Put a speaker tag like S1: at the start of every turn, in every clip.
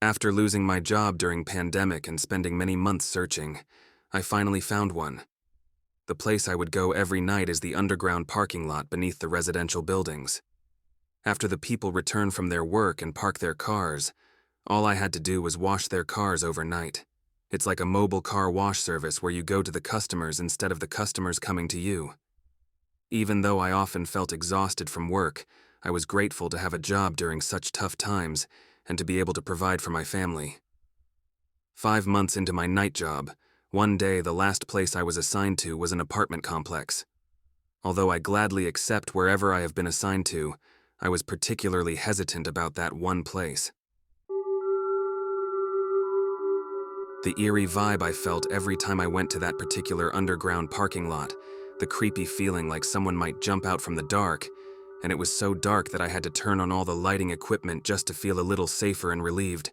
S1: After losing my job during pandemic and spending many months searching, I finally found one. The place I would go every night is the underground parking lot beneath the residential buildings. After the people return from their work and park their cars, all I had to do was wash their cars overnight. It's like a mobile car wash service where you go to the customers instead of the customers coming to you. Even though I often felt exhausted from work, I was grateful to have a job during such tough times and to be able to provide for my family. 5 months into my night job, one day the last place I was assigned to was an apartment complex. Although I gladly accept wherever I have been assigned to, I was particularly hesitant about that one place. The eerie vibe I felt every time I went to that particular underground parking lot, the creepy feeling like someone might jump out from the dark, and it was so dark that I had to turn on all the lighting equipment just to feel a little safer and relieved.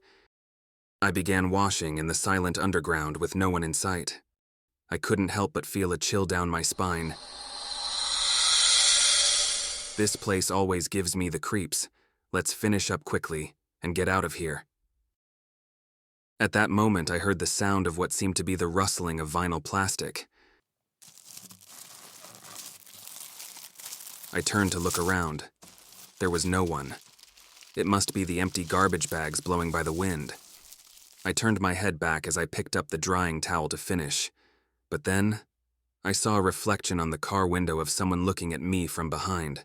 S1: I began washing in the silent underground with no one in sight. I couldn't help but feel a chill down my spine. This place always gives me the creeps. Let's finish up quickly and get out of here. At that moment, I heard the sound of what seemed to be the rustling of vinyl plastic. I turned to look around. There was no one. It must be the empty garbage bags blowing by the wind. I turned my head back as I picked up the drying towel to finish. But then, I saw a reflection on the car window of someone looking at me from behind.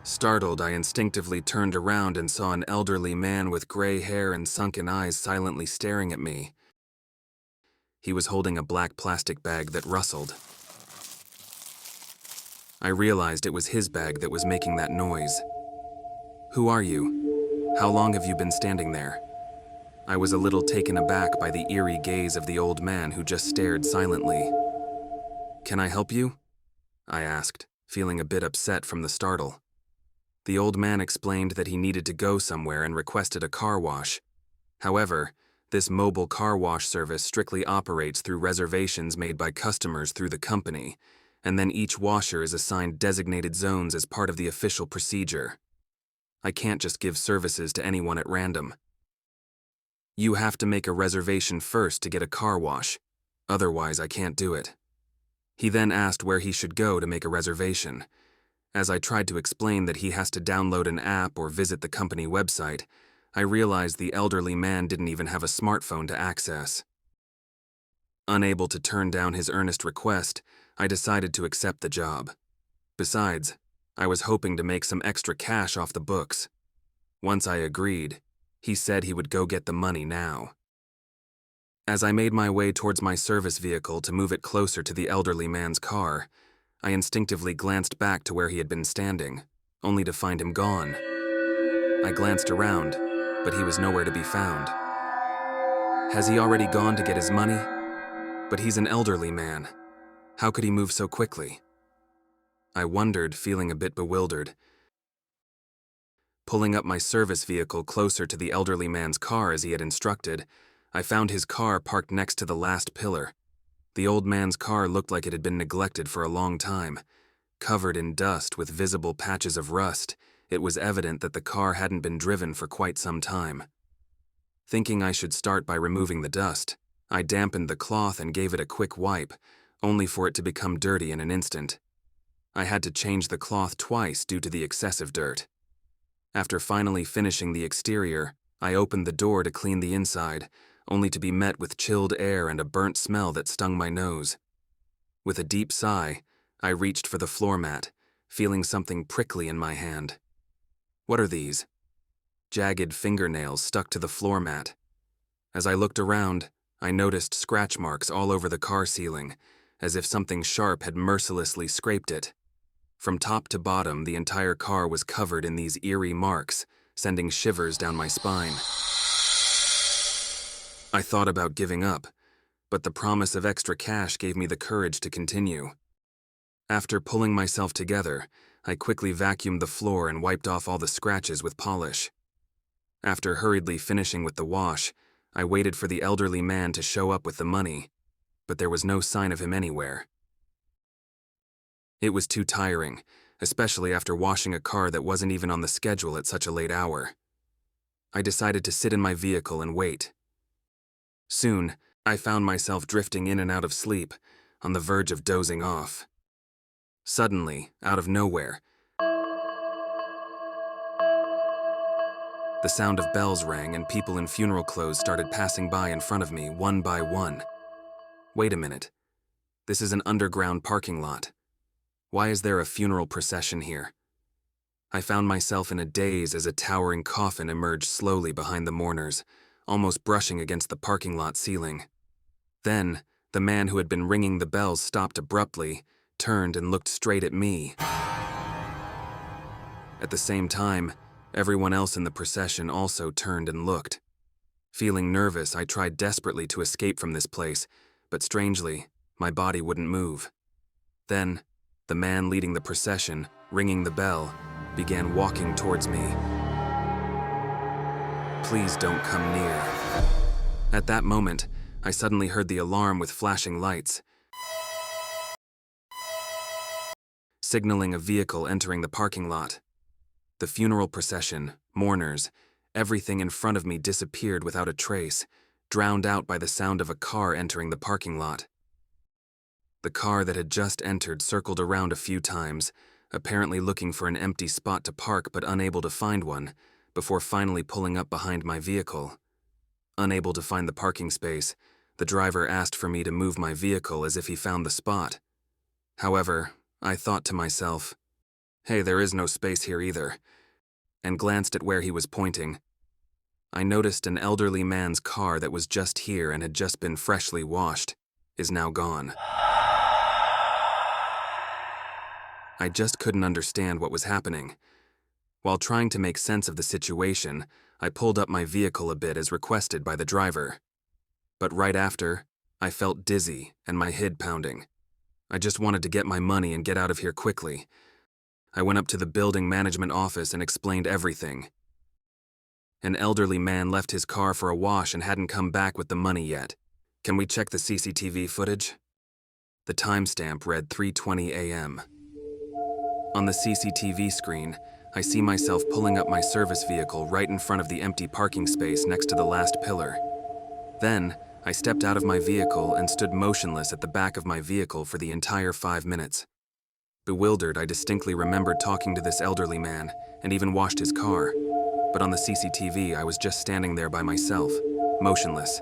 S1: Startled, I instinctively turned around and saw an elderly man with gray hair and sunken eyes silently staring at me. He was holding a black plastic bag that rustled. I realized it was his bag that was making that noise. "Who are you? How long have you been standing there?" I was a little taken aback by the eerie gaze of the old man who just stared silently. "Can I help you?" I asked, feeling a bit upset from the startle. The old man explained that he needed to go somewhere and requested a car wash. However, this mobile car wash service strictly operates through reservations made by customers through the company, and then each washer is assigned designated zones as part of the official procedure. I can't just give services to anyone at random. You have to make a reservation first to get a car wash. Otherwise, I can't do it. He then asked where he should go to make a reservation. As I tried to explain that he has to download an app or visit the company website, I realized the elderly man didn't even have a smartphone to access. Unable to turn down his earnest request, I decided to accept the job. Besides, I was hoping to make some extra cash off the books. Once I agreed, he said he would go get the money now. As I made my way towards my service vehicle to move it closer to the elderly man's car, I instinctively glanced back to where he had been standing, only to find him gone. I glanced around, but he was nowhere to be found. Has he already gone to get his money? But he's an elderly man. How could he move so quickly? I wondered, feeling a bit bewildered. Pulling up my service vehicle closer to the elderly man's car as he had instructed, I found his car parked next to the last pillar. The old man's car looked like it had been neglected for a long time. Covered in dust with visible patches of rust, it was evident that the car hadn't been driven for quite some time. Thinking I should start by removing the dust, I dampened the cloth and gave it a quick wipe, only for it to become dirty in an instant. I had to change the cloth twice due to the excessive dirt. After finally finishing the exterior, I opened the door to clean the inside, only to be met with chilled air and a burnt smell that stung my nose. With a deep sigh, I reached for the floor mat, feeling something prickly in my hand. What are these? Jagged fingernails stuck to the floor mat. As I looked around, I noticed scratch marks all over the car ceiling, as if something sharp had mercilessly scraped it. From top to bottom, the entire car was covered in these eerie marks, sending shivers down my spine. I thought about giving up, but the promise of extra cash gave me the courage to continue. After pulling myself together, I quickly vacuumed the floor and wiped off all the scratches with polish. After hurriedly finishing with the wash, I waited for the elderly man to show up with the money, but there was no sign of him anywhere. It was too tiring, especially after washing a car that wasn't even on the schedule at such a late hour. I decided to sit in my vehicle and wait. Soon, I found myself drifting in and out of sleep, on the verge of dozing off. Suddenly, out of nowhere, the sound of bells rang and people in funeral clothes started passing by in front of me, one by one. Wait a minute. This is an underground parking lot. Why is there a funeral procession here? I found myself in a daze as a towering coffin emerged slowly behind the mourners, almost brushing against the parking lot ceiling. Then, the man who had been ringing the bells stopped abruptly, turned and looked straight at me. At the same time, everyone else in the procession also turned and looked. Feeling nervous, I tried desperately to escape from this place, but strangely, my body wouldn't move. Then, the man leading the procession, ringing the bell, began walking towards me. Please don't come near. At that moment, I suddenly heard the alarm with flashing lights, signaling a vehicle entering the parking lot. The funeral procession, mourners, everything in front of me disappeared without a trace, drowned out by the sound of a car entering the parking lot. The car that had just entered circled around a few times, apparently looking for an empty spot to park but unable to find one, before finally pulling up behind my vehicle. Unable to find the parking space, the driver asked for me to move my vehicle as if he found the spot. However, I thought to myself, hey, there is no space here either, and glanced at where he was pointing. I noticed an elderly man's car that was just here and had just been freshly washed is now gone. I just couldn't understand what was happening. While trying to make sense of the situation, I pulled up my vehicle a bit as requested by the driver. But right after, I felt dizzy and my head pounding. I just wanted to get my money and get out of here quickly. I went up to the building management office and explained everything. An elderly man left his car for a wash and hadn't come back with the money yet. Can we check the CCTV footage? The timestamp read 3:20 a.m. On the CCTV screen, I see myself pulling up my service vehicle right in front of the empty parking space next to the last pillar. Then, I stepped out of my vehicle and stood motionless at the back of my vehicle for the entire 5 minutes. Bewildered, I distinctly remembered talking to this elderly man and even washed his car. But on the CCTV, I was just standing there by myself, motionless.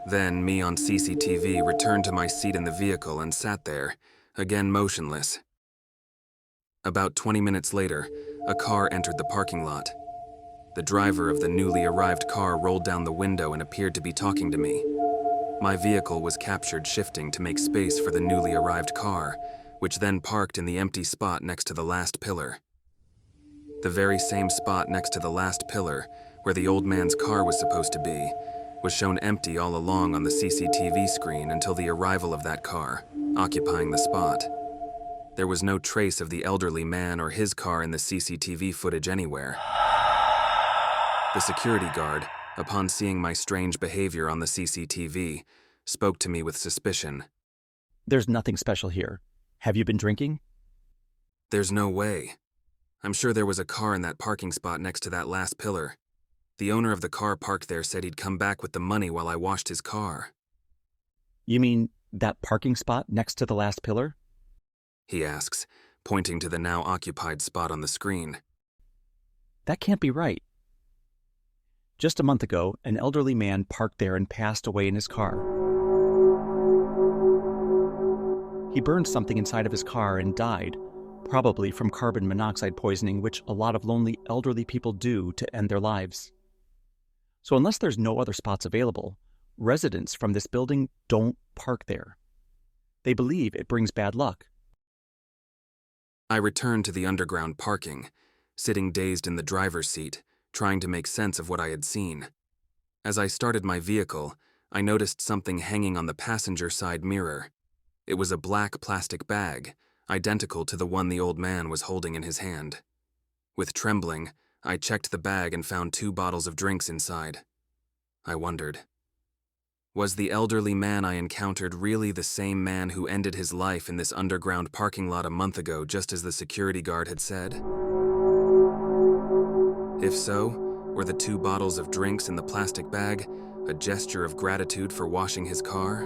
S1: Then, me on CCTV returned to my seat in the vehicle and sat there, again motionless. About 20 minutes later, a car entered the parking lot. The driver of the newly arrived car rolled down the window and appeared to be talking to me. My vehicle was captured shifting to make space for the newly arrived car, which then parked in the empty spot next to the last pillar. The very same spot next to the last pillar, where the old man's car was supposed to be, was shown empty all along on the CCTV screen until the arrival of that car, occupying the spot. There was no trace of the elderly man or his car in the CCTV footage anywhere. The security guard, upon seeing my strange behavior on the CCTV, spoke to me with suspicion.
S2: There's nothing special here. Have you been drinking?
S1: There's no way. I'm sure there was a car in that parking spot next to that last pillar. The owner of the car parked there said he'd come back with the money while I washed his car.
S2: You mean that parking spot next to the last pillar?
S1: He asks, pointing to the now occupied spot on the screen.
S2: That can't be right. Just a month ago, an elderly man parked there and passed away in his car. He burned something inside of his car and died, probably from carbon monoxide poisoning, which a lot of lonely elderly people do to end their lives. So unless there's no other spots available, residents from this building don't park there. They believe it brings bad luck.
S1: I returned to the underground parking, sitting dazed in the driver's seat, trying to make sense of what I had seen. As I started my vehicle, I noticed something hanging on the passenger side mirror. It was a black plastic bag, identical to the one the old man was holding in his hand. With trembling, I checked the bag and found 2 bottles of drinks inside. I wondered, was the elderly man I encountered really the same man who ended his life in this underground parking lot a month ago, just as the security guard had said? If so, Or the 2 bottles of drinks in the plastic bag, a gesture of gratitude for washing his car?